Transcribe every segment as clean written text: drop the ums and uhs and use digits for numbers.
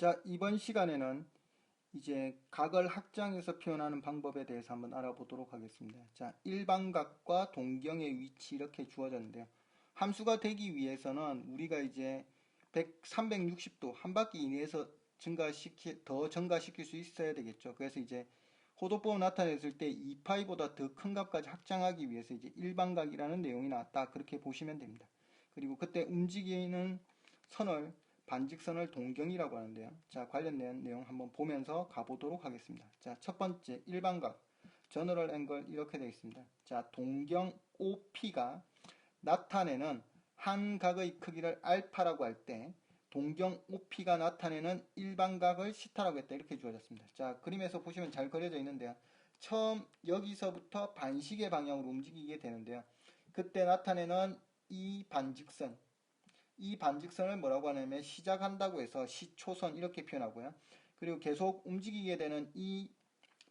자, 이번 시간에는 이제 각을 확장해서 표현하는 방법에 대해서 한번 알아보도록 하겠습니다. 자, 일반각과 동경의 위치 이렇게 주어졌는데요. 함수가 되기 위해서는 우리가 이제 360도 한 바퀴 이내에서 더 증가시킬 수 있어야 되겠죠. 그래서 이제 호도법을 나타냈을 때 2파이보다 더 큰 값까지 확장하기 위해서 이제 일반각이라는 내용이 나왔다. 그렇게 보시면 됩니다. 그리고 그때 움직이는 선을 반직선을 동경이라고 하는데요. 자, 관련된 내용 한번 보면서 가보도록 하겠습니다. 자, 첫 번째 일반각 저너럴 앵글 이렇게 되어 있습니다. 자, 동경 OP가 나타내는 한 각의 크기를 알파라고 할 때 동경 OP가 나타내는 일반각을 시타라고 했다. 이렇게 주어졌습니다. 자, 그림에서 보시면 잘 그려져 있는데요. 처음 여기서부터 반시계 방향으로 움직이게 되는데요. 그때 나타내는 이 반직선을 뭐라고 하냐면 시작한다고 해서 시초선 이렇게 표현하고요. 그리고 계속 움직이게 되는 이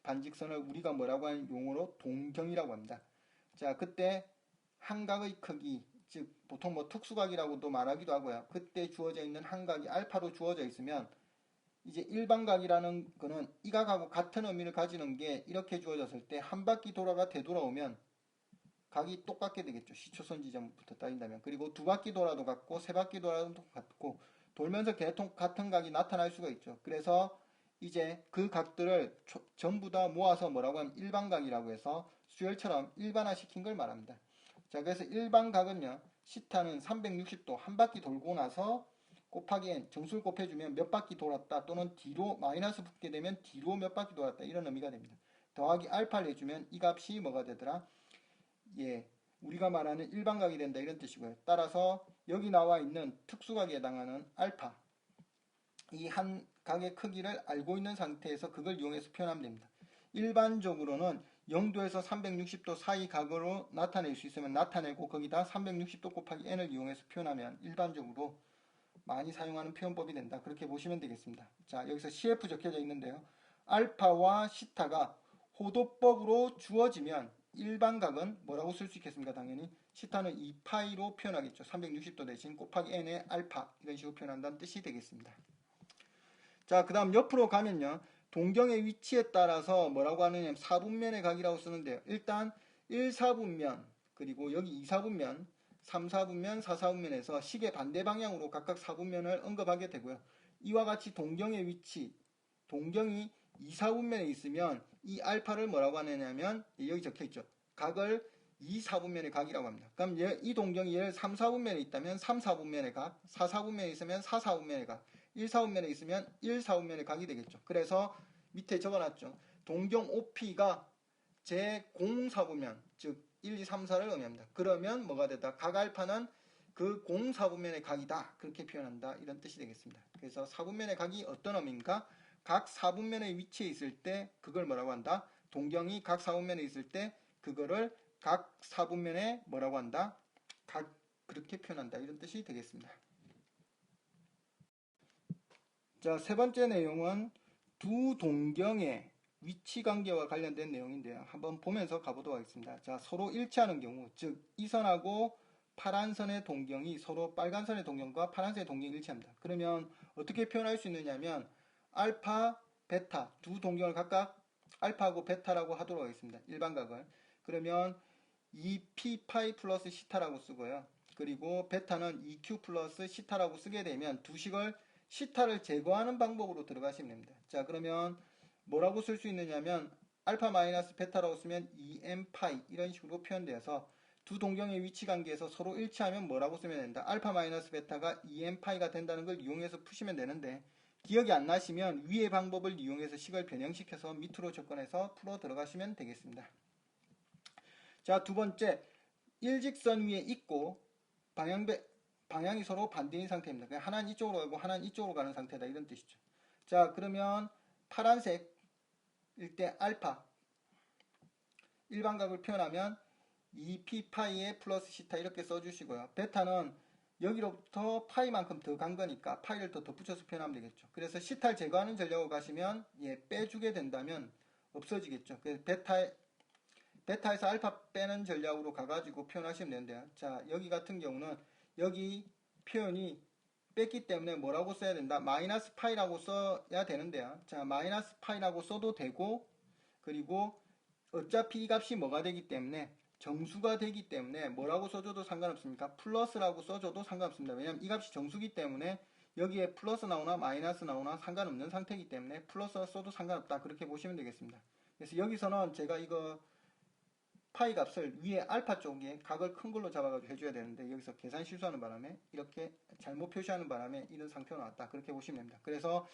반직선을 우리가 뭐라고 하는 용어로 동경이라고 합니다. 자, 그때 한각의 크기, 즉 보통 뭐 특수각이라고도 말하기도 하고요. 그때 주어져 있는 한각이 알파로 주어져 있으면 이제 일반각이라는 거는 이 각하고 같은 의미를 가지는 게 이렇게 주어졌을 때 한 바퀴 되돌아오면 각이 똑같게 되겠죠. 시초선 지점부터 따진다면. 그리고 두 바퀴 돌아도 같고 세 바퀴 돌아도 같고 돌면서 계속 같은 각이 나타날 수가 있죠. 그래서 이제 그 각들을 전부 다 모아서 뭐라고 하면 일반각이라고 해서 수열처럼 일반화시킨 걸 말합니다. 자, 그래서 일반각은요. 시타는 360도 한 바퀴 돌고 나서 곱하기 n 정수를 곱해주면 몇 바퀴 돌았다 또는 뒤로 마이너스 붙게 되면 뒤로 몇 바퀴 돌았다 이런 의미가 됩니다. 더하기 알파를 해주면 이 값이 뭐가 되더라? 예, 우리가 말하는 일반각이 된다 이런 뜻이고요. 따라서 여기 나와 있는 특수각에 해당하는 알파 이 한 각의 크기를 알고 있는 상태에서 그걸 이용해서 표현하면 됩니다. 일반적으로는 0도에서 360도 사이 각으로 나타낼 수 있으면 나타내고 거기다 360도 곱하기 n을 이용해서 표현하면 일반적으로 많이 사용하는 표현법이 된다. 그렇게 보시면 되겠습니다. 자, 여기서 CF 적혀져 있는데요. 알파와 시타가 호도법으로 주어지면 일반각은 뭐라고 쓸 수 있겠습니까? 당연히 시타는 2파이로 표현하겠죠. 360도 대신 곱하기 n의 알파 이런 식으로 표현한다는 뜻이 되겠습니다. 자, 그 다음 옆으로 가면요. 동경의 위치에 따라서 뭐라고 하느냐 4분면의 각이라고 쓰는데요. 일단 1사분면 그리고 여기 2사분면 3사분면 4사분면에서 시계 반대 방향으로 각각 4분면을 언급하게 되고요. 이와 같이 동경의 위치 동경이 2사분면에 있으면 이 알파를 뭐라고 하느냐면 여기 적혀있죠. 각을 2사분면의 각이라고 합니다. 그럼 이 동경이 예를 3사분면에 있다면 3사분면의 각, 4사분면에 있으면 4사분면의 각, 1사분면에 있으면 1사분면의 각이 되겠죠. 그래서 밑에 적어놨죠. 동경 OP가 제0사분면, 즉 1, 2, 3, 4를 의미합니다. 그러면 뭐가 되다? 각 알파는 그 0사분면의 각이다. 그렇게 표현한다. 이런 뜻이 되겠습니다. 그래서 사분면의 각이 어떤 의미인가? 각 4분면의 위치에 있을 때 그걸 뭐라고 한다? 동경이 각 4분면에 있을 때 그거를 각 4분면에 뭐라고 한다? 각 그렇게 표현한다. 이런 뜻이 되겠습니다. 자, 세 번째 내용은 두 동경의 위치 관계와 관련된 내용인데요. 한번 보면서 가보도록 하겠습니다. 자, 서로 일치하는 경우, 즉 이 선하고 파란 선의 동경이 서로 빨간 선의 동경과 파란색의 동경이 일치합니다. 그러면 어떻게 표현할 수 있느냐면 알파, 베타 두 동경을 각각 알파하고 베타라고 하도록 하겠습니다. 일반각을. 그러면 2p파이 플러스 시타라고 쓰고요. 그리고 베타는 2q 플러스 시타라고 쓰게 되면 두 식을 시타를 제거하는 방법으로 들어가시면 됩니다. 자, 그러면 뭐라고 쓸 수 있느냐면 알파 마이너스 베타라고 쓰면 2m파이 이런 식으로 표현되어서 두 동경의 위치 관계에서 서로 일치하면 뭐라고 쓰면 된다. 알파 마이너스 베타가 2m파이가 된다는 걸 이용해서 푸시면 되는데 기억이 안 나시면 위의 방법을 이용해서 식을 변형시켜서 밑으로 접근해서 풀어 들어가시면 되겠습니다. 자, 두 번째 일직선 위에 있고 방향이 서로 반대인 상태입니다. 그냥 하나는 이쪽으로 가고 하나는 이쪽으로 가는 상태다 이런 뜻이죠. 자, 그러면 파란색일 때 알파 일반각을 표현하면 2p파이에 플러스 시타 이렇게 써주시고요. 베타는 여기로부터 파이만큼 더 간 거니까 파이를 더 덧붙여서 표현하면 되겠죠. 그래서 시타를 제거하는 전략으로 가시면 빼주게 된다면 없어지겠죠. 그래서 베타에서 알파 빼는 전략으로 가가지고 표현하시면 되는데요. 자, 여기 같은 경우는 여기 표현이 뺐기 때문에 뭐라고 써야 된다? 마이너스 파이라고 써야 되는데요. 자, 마이너스 파이라고 써도 되고, 그리고 어차피 이 값이 뭐가 되기 때문에 정수가 되기 때문에 뭐라고 써줘도 상관없습니까? 플러스라고 써줘도 상관없습니다. 왜냐하면 이 값이 정수기 때문에 여기에 플러스 나오나 마이너스 나오나 상관없는 상태이기 때문에 플러스 써도 상관없다. 그렇게 보시면 되겠습니다. 그래서 여기서는 제가 이거 파이 값을 위에 알파 쪽에 각을 큰 걸로 잡아가지고 해줘야 되는데 여기서 계산 실수하는 바람에 이렇게 잘못 표시하는 바람에 이런 상태가 나왔다. 그렇게 보시면 됩니다. 그래서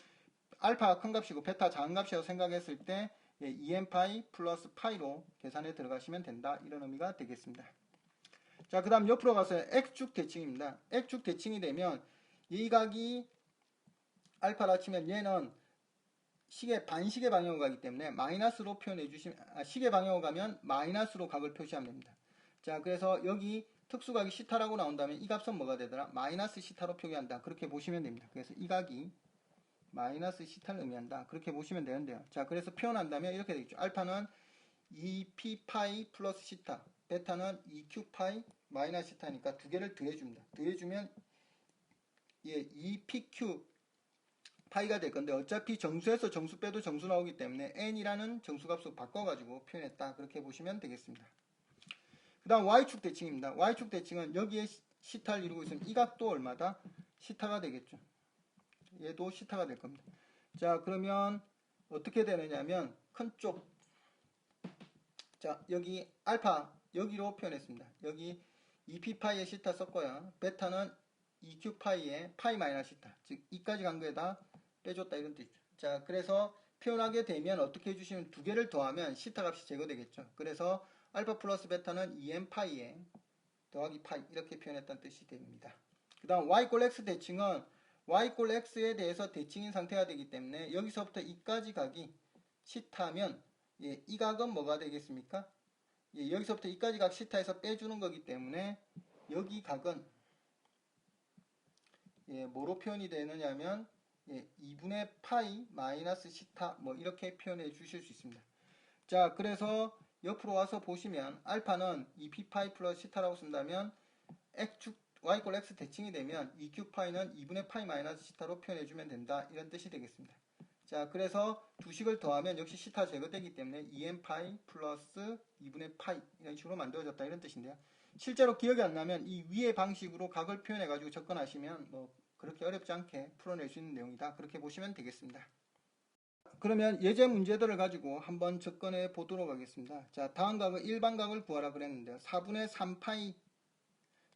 알파가 큰 값이고 베타 작은 값이라고 생각했을 때 en 파이 플러스 파이로 계산에 들어가시면 된다. 이런 의미가 되겠습니다. 자, 그 다음 옆으로 가서 x축 대칭입니다. x축 대칭이 되면 이 각이 알파라 치면 얘는 반시계 방향으로 가기 때문에 마이너스로 표현해 주시면, 시계 방향으로 가면 마이너스로 각을 표시하면 됩니다. 자, 그래서 여기 특수각이 시타라고 나온다면 이 값은 뭐가 되더라? 마이너스 시타로 표기한다. 그렇게 보시면 됩니다. 그래서 이 각이 마이너스 시타를 의미한다. 그렇게 보시면 되는데요. 자, 그래서 표현한다면 이렇게 되겠죠. 알파는 2p 파이 플러스 시타, 베타는 2q 파이 마이너스 시타니까 두 개를 더해줍니다. 더해주면 2pq 파이가 될 건데 어차피 정수에서 정수 빼도 정수 나오기 때문에 n이라는 정수값으로 바꿔가지고 표현했다. 그렇게 보시면 되겠습니다. 그 다음 y축 대칭입니다. y축 대칭은 여기에 시타를 이루고 있으면 이 각도 얼마다? 시타가 되겠죠. 얘도 시타가 될 겁니다. 자, 그러면 어떻게 되느냐면 큰 쪽, 자, 여기 알파 여기로 표현했습니다. 여기 2p파이에 시타 썼고요. 베타는 2q파이에 파이 마이너스 시타, 즉 이까지 간 거에다 빼줬다 이런 뜻이죠. 자, 그래서 표현하게 되면 어떻게 해주시면 두 개를 더하면 시타 값이 제거되겠죠. 그래서 알파 플러스 베타는 2n 파이에 더하기 파이 이렇게 표현했다는 뜻이 됩니다. 그 다음 y 꼴 x 대칭은 y 꼴 x에 대해서 대칭인 상태가 되기 때문에 여기서부터 이까지 각이 시타면 이 각은 뭐가 되겠습니까? 여기서부터 이까지 각 시타에서 빼주는 거기 때문에 여기 각은 뭐로 표현이 되느냐면 2분의 파이 마이너스 시타 뭐 이렇게 표현해 주실 수 있습니다. 자, 그래서 옆으로 와서 보시면 알파는 2p파이 플러스 시타라고 쓴다면 x축 y꼴 x 대칭이 되면 2q파이는 2분의 파이 마이너스 시타로 표현해주면 된다. 이런 뜻이 되겠습니다. 자, 그래서 두 식을 더하면 역시 시타 제거되기 때문에 2n 파이 플러스 2분의 파이 이런 식으로 만들어졌다. 이런 뜻인데요. 실제로 기억이 안 나면 이 위의 방식으로 각을 표현해가지고 접근하시면 뭐 그렇게 어렵지 않게 풀어낼 수 있는 내용이다. 그렇게 보시면 되겠습니다. 그러면 예제 문제들을 가지고 한번 접근해 보도록 하겠습니다. 자, 다음 각은 일반각을 구하라 그랬는데요. 4분의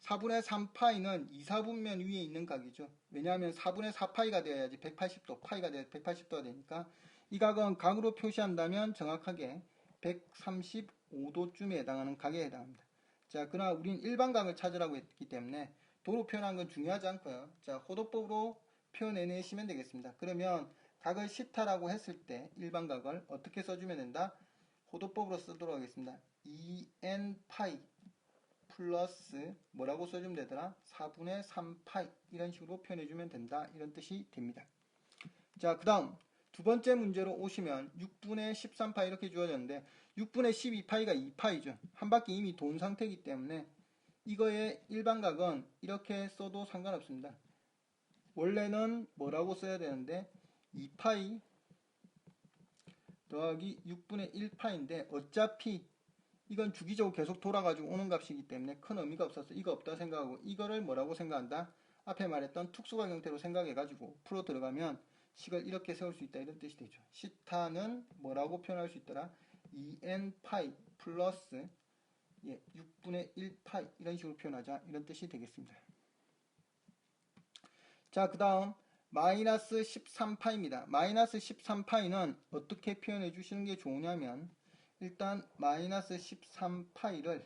3파이는 2사분면 위에 있는 각이죠. 왜냐하면 4분의 4파이가 되어야지 180도, 파이가 되어 180도가 되니까 이 각은 각으로 표시한다면 정확하게 135도쯤에 해당하는 각에 해당합니다. 자, 그러나 우린 일반각을 찾으라고 했기 때문에 도로 표현한 건 중요하지 않고요. 자, 호도법으로 표현해내시면 되겠습니다. 그러면 각을 시타라고 했을 때 일반각을 어떻게 써주면 된다? 호도법으로 쓰도록 하겠습니다. 2n 파이 플러스 뭐라고 써주면 되더라? 4분의 3파이 이런 식으로 표현해주면 된다. 이런 뜻이 됩니다. 자, 그 다음 두 번째 문제로 오시면 6분의 13파이 이렇게 주어졌는데 6분의 12파이가 2파이죠. 한 바퀴 이미 돈 상태이기 때문에 이거의 일반각은 이렇게 써도 상관없습니다. 원래는 뭐라고 써야 되는데 2파이 더하기 6분의 1파인데 어차피 이건 주기적으로 계속 돌아가지고 오는 값이기 때문에 큰 의미가 없어서 이거 없다 생각하고 이거를 뭐라고 생각한다? 앞에 말했던 특수각 형태로 생각해가지고 풀어 들어가면 식을 이렇게 세울 수 있다 이런 뜻이 되죠. 시타는 뭐라고 표현할 수 있더라? 2n 파이 플러스 6분의 1파이 이런 식으로 표현하자 이런 뜻이 되겠습니다. 자, 그 다음 마이너스 13파이입니다. 마이너스 13파이는 어떻게 표현해 주시는 게 좋으냐면 일단 마이너스 13파이를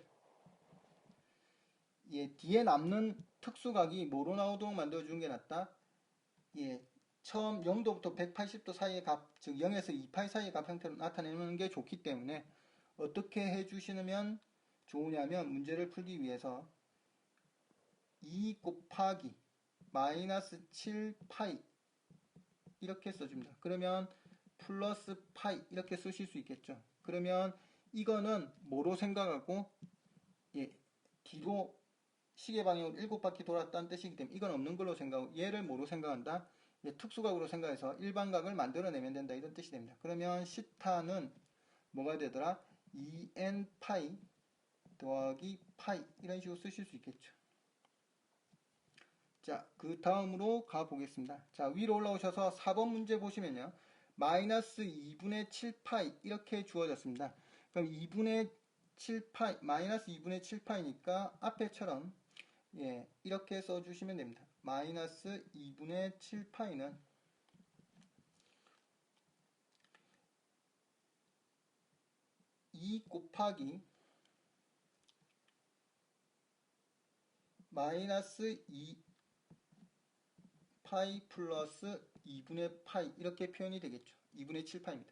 뒤에 남는 특수각이 뭐로 나오도록 만들어주는 게 낫다? 처음 0도부터 180도 사이의 값, 즉 0에서 2파이 사이의 값 형태로 나타내는 게 좋기 때문에 어떻게 해주시면 좋으냐면 문제를 풀기 위해서 2 곱하기 마이너스 7파이 이렇게 써줍니다. 그러면 플러스 파이 이렇게 쓰실 수 있겠죠. 그러면 이거는 뭐로 생각하고 뒤로 시계 방향으로 7바퀴 돌았다는 뜻이기 때문에 이건 없는 걸로 생각하고 얘를 뭐로 생각한다? 특수각으로 생각해서 일반각을 만들어내면 된다 이런 뜻이 됩니다. 그러면 시타는 뭐가 되더라? 2n 파이 더하기 파이 이런 식으로 쓰실 수 있겠죠. 자, 그 다음으로 가보겠습니다. 자, 위로 올라오셔서 4번 문제 보시면요. 마이너스 2분의 7파이 이렇게 주어졌습니다. 그럼 2분의 7파이, 마이너스 2분의 7파이니까 앞에처럼 이렇게 써주시면 됩니다. 마이너스 2분의 7파이는 2 곱하기 마이너스 2 파이 플러스 2분의 파이 이렇게 표현이 되겠죠. 2분의 7파입니다.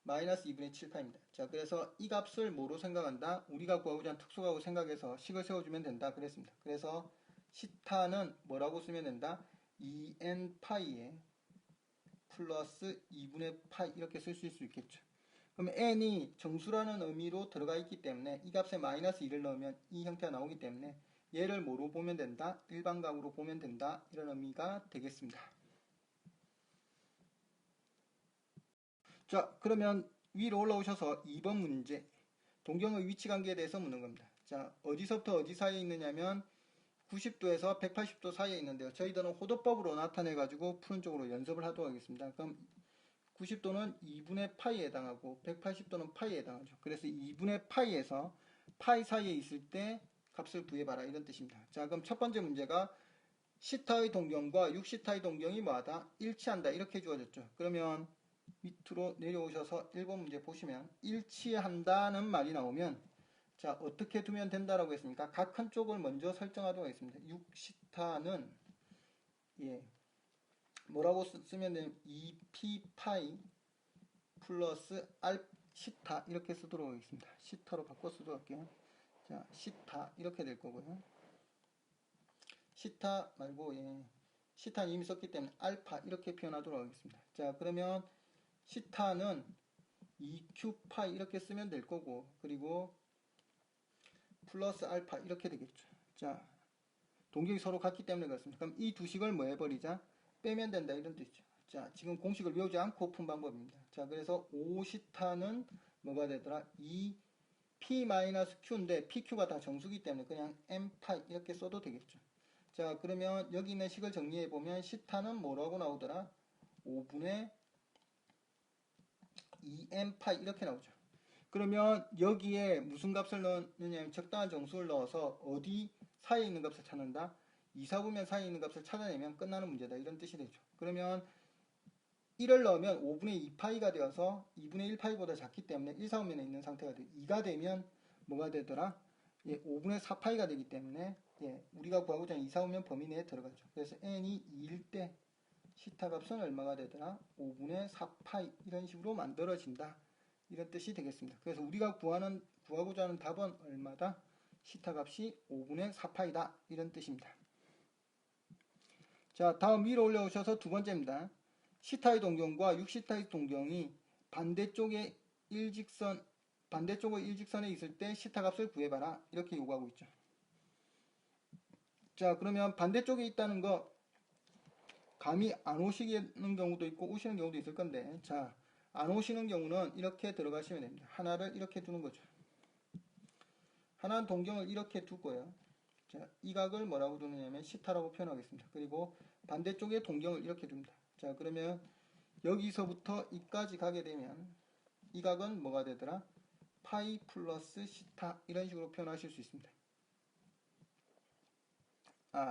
마이너스 2분의 7파입니다. 자, 그래서 이 값을 뭐로 생각한다? 우리가 구하고자 하는 특수각으로 생각해서 식을 세워주면 된다 그랬습니다. 그래서 시타는 뭐라고 쓰면 된다? 2n 파이에 플러스 2분의 파이 이렇게 쓸 수 있겠죠. 그럼 n이 정수라는 의미로 들어가 있기 때문에 이 값에 마이너스 2를 넣으면 이 형태가 나오기 때문에 얘를 뭐로 보면 된다? 일반각으로 보면 된다. 이런 의미가 되겠습니다. 자, 그러면 위로 올라오셔서 2번 문제 동경의 위치관계에 대해서 묻는 겁니다. 자, 어디서부터 어디 사이에 있느냐면 90도에서 180도 사이에 있는데요. 저희들은 호도법으로 나타내가지고 푸는 쪽으로 연습을 하도록 하겠습니다. 그럼 90도는 2분의 파이에 해당하고 180도는 파이에 해당하죠. 그래서 2분의 파이에서 파이 사이에 있을 때 값을 구해봐라 이런 뜻입니다. 자, 그럼 첫 번째 문제가 시타의 동경과 6시타의 동경이 뭐하다? 일치한다 이렇게 주어졌죠. 그러면 밑으로 내려오셔서 1번 문제 보시면 일치한다는 말이 나오면 자, 어떻게 두면 된다라고 했습니까? 각 한 쪽을 먼저 설정하도록 하겠습니다. 6시타는 뭐라고 쓰면 되면 2p파이 플러스 시타 이렇게 쓰도록 하겠습니다. 시타로 바꿔 쓰도록 할게요. 자, 시타 이렇게 될 거고요. 시타 말고 시타는 이미 썼기 때문에 알파 이렇게 표현하도록 하겠습니다. 자, 그러면 시타는 2q파이 이렇게 쓰면 될 거고 그리고 플러스 알파 이렇게 되겠죠. 자, 동격이 서로 같기 때문에 그렇습니다. 그럼 이 두 식을 뭐 해버리자? 빼면 된다 이런 뜻이죠. 자, 지금 공식을 외우지 않고 푼 방법입니다. 자, 그래서 5시타는 뭐가 되더라? 2p-q인데 pq가 다 정수기 때문에 그냥 m파이 이렇게 써도 되겠죠. 자, 그러면 여기 있는 식을 정리해보면 시타는 뭐라고 나오더라? 5분의 2m파이 이렇게 나오죠. 그러면 여기에 무슨 값을 넣느냐면 적당한 정수를 넣어서 어디 사이에 있는 값을 찾는다? 2, 4분면 사이에 있는 값을 찾아내면 끝나는 문제다 이런 뜻이 되죠. 그러면 1을 넣으면 5분의 2파이가 되어서 2분의 1파이보다 작기 때문에 1, 4분면에 있는 상태가 돼요. 2가 되면 뭐가 되더라? 5분의 4파이가 되기 때문에 우리가 구하고자 하는 2, 4분면 범위 내에 들어가죠. 그래서 n이 2일 때 시타 값은 얼마가 되더라? 5분의 4파이 이런 식으로 만들어진다. 이런 뜻이 되겠습니다. 그래서 우리가 구하고자 하는 답은 얼마다? 시타 값이 5분의 4파이다. 이런 뜻입니다. 자, 다음 위로 올려오셔서 두 번째입니다. 시타의 동경과 6시타의 동경이 반대쪽의 일직선에 있을 때 시타 값을 구해봐라. 이렇게 요구하고 있죠. 자, 그러면 반대쪽에 있다는 거 감이 안 오시는 경우도 있고 오시는 경우도 있을 건데 자, 안 오시는 경우는 이렇게 들어가시면 됩니다. 하나를 이렇게 두는 거죠. 하나는 동경을 이렇게 두고요. 자, 이 각을 뭐라고 두느냐면 시타라고 표현하겠습니다. 그리고 반대쪽에 동경을 이렇게 둡니다. 자, 그러면 여기서부터 이까지 가게 되면 이 각은 뭐가 되더라? 파이 플러스 시타 이런 식으로 표현하실 수 있습니다.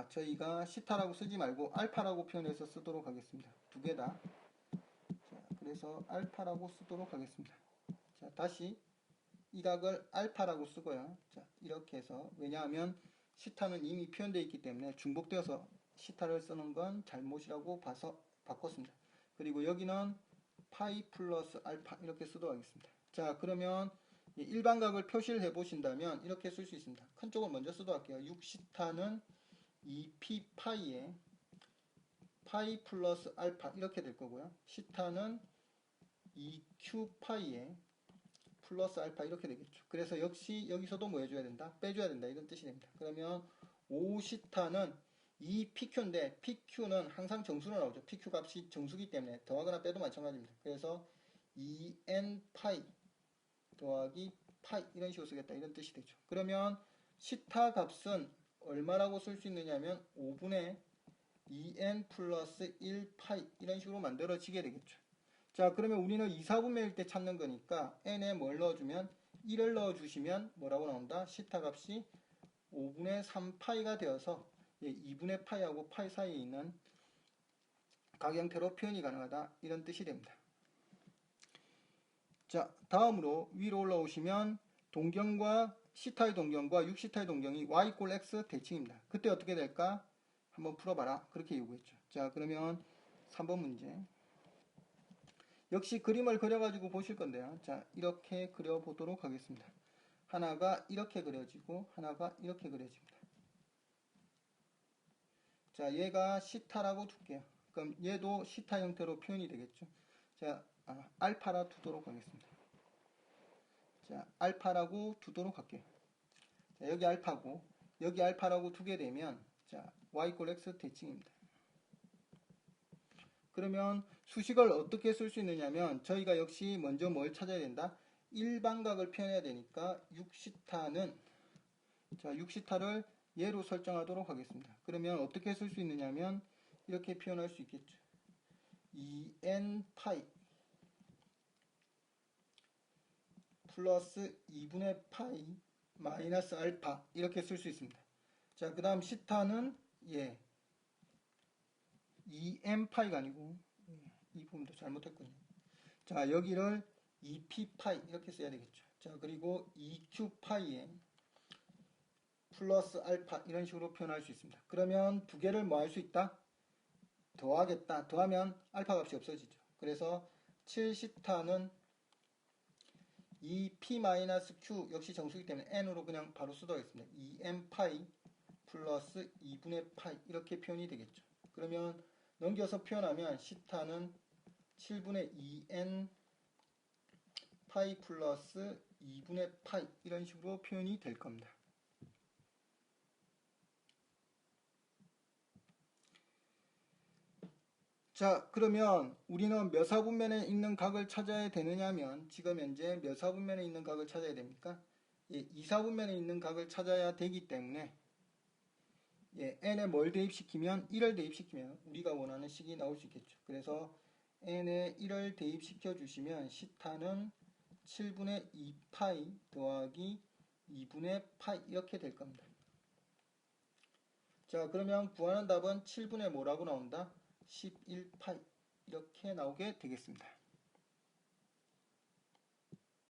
저희가 시타라고 쓰지 말고 알파라고 표현해서 쓰도록 하겠습니다. 두 개 다. 자, 그래서 알파라고 쓰도록 하겠습니다. 자, 다시 이 각을 알파라고 쓰고요. 자, 이렇게 해서 왜냐하면 시타는 이미 표현되어 있기 때문에 중복되어서 시타를 쓰는 건 잘못이라고 봐서 바꿨습니다. 그리고 여기는 파이 플러스 알파 이렇게 쓰도록 하겠습니다. 자, 그러면 일반각을 표시를 해보신다면 이렇게 쓸 수 있습니다. 큰 쪽을 먼저 쓰도록 할게요. 6시타는 2p파이에 파이 플러스 알파 이렇게 될 거고요. 시타는 2q파이에 플러스 알파 이렇게 되겠죠. 그래서 역시 여기서도 뭐 해줘야 된다? 빼줘야 된다. 이런 뜻이 됩니다. 그러면 5시타는 이 PQ인데 PQ는 항상 정수로 나오죠. PQ 값이 정수기 때문에 더하거나 빼도 마찬가지입니다. 그래서 2n 파이 더하기 파이 이런 식으로 쓰겠다 이런 뜻이 되죠. 그러면 시타 값은 얼마라고 쓸 수 있느냐면 5분의 2n 플러스 1 파이 이런 식으로 만들어지게 되겠죠. 자, 그러면 우리는 2, 4분면일 때 찾는 거니까 n에 뭘 넣어주면 1을 넣어주시면 뭐라고 나온다? 시타 값이 5분의 3파이가 되어서 2분의 파이하고 파이 사이에 있는 각 형태로 표현이 가능하다 이런 뜻이 됩니다. 자, 다음으로 위로 올라오시면 동경과 시타의 동경과 6시타의 동경이 y = x 대칭입니다. 그때 어떻게 될까? 한번 풀어봐라. 그렇게 요구했죠. 자, 그러면 3번 문제. 역시 그림을 그려가지고 보실 건데요. 자, 이렇게 그려보도록 하겠습니다. 하나가 이렇게 그려지고 하나가 이렇게 그려집니다. 자, 얘가 시타라고 둘게요. 그럼 얘도 시타 형태로 표현이 되겠죠. 자, 알파라 두도록 하겠습니다. 자, 알파라고 두도록 할게요. 자, 여기 알파고 여기 알파라고 두게 되면 자, y = x 대칭입니다. 그러면 수식을 어떻게 쓸 수 있느냐면 저희가 역시 먼저 뭘 찾아야 된다? 일반각을 표현해야 되니까 6시타는 자, 6시타를 얘로 설정하도록 하겠습니다. 그러면 어떻게 쓸 수 있느냐면 이렇게 표현할 수 있겠죠. 2n 파이 플러스 2분의 파이 마이너스 알파 이렇게 쓸 수 있습니다. 자, 그 다음 시타는 2n 파이가 아니고 이 부분도 잘못했군요. 자, 여기를 2p 파이 이렇게 써야 되겠죠. 자, 그리고 2q 파이에 플러스 알파 이런 식으로 표현할 수 있습니다. 그러면 두 개를 뭐 할 수 있다? 더하겠다. 더하면 알파 값이 없어지죠. 그래서 7시타는 2p-q 역시 정수기 때문에 n으로 그냥 바로 쓰도록 하겠습니다. 2n 파이 플러스 2분의 파이 이렇게 표현이 되겠죠. 그러면 넘겨서 표현하면 시타는 7분의 2n 파이 플러스 2분의 파이 이런 식으로 표현이 될 겁니다. 자, 그러면 우리는 몇 사분면에 있는 각을 찾아야 되느냐면 지금 현재 몇 사분면에 있는 각을 찾아야 됩니까? 2사분면에 있는 각을 찾아야 되기 때문에 n에 뭘 대입시키면 1을 대입시키면 우리가 원하는 식이 나올 수 있겠죠. 그래서 n에 1을 대입시켜 주시면 시타는 7분의 2파이 더하기 2분의 파이 이렇게 될 겁니다. 자, 그러면 구하는 답은 7분의 뭐라고 나온다? 11파이 이렇게 나오게 되겠습니다.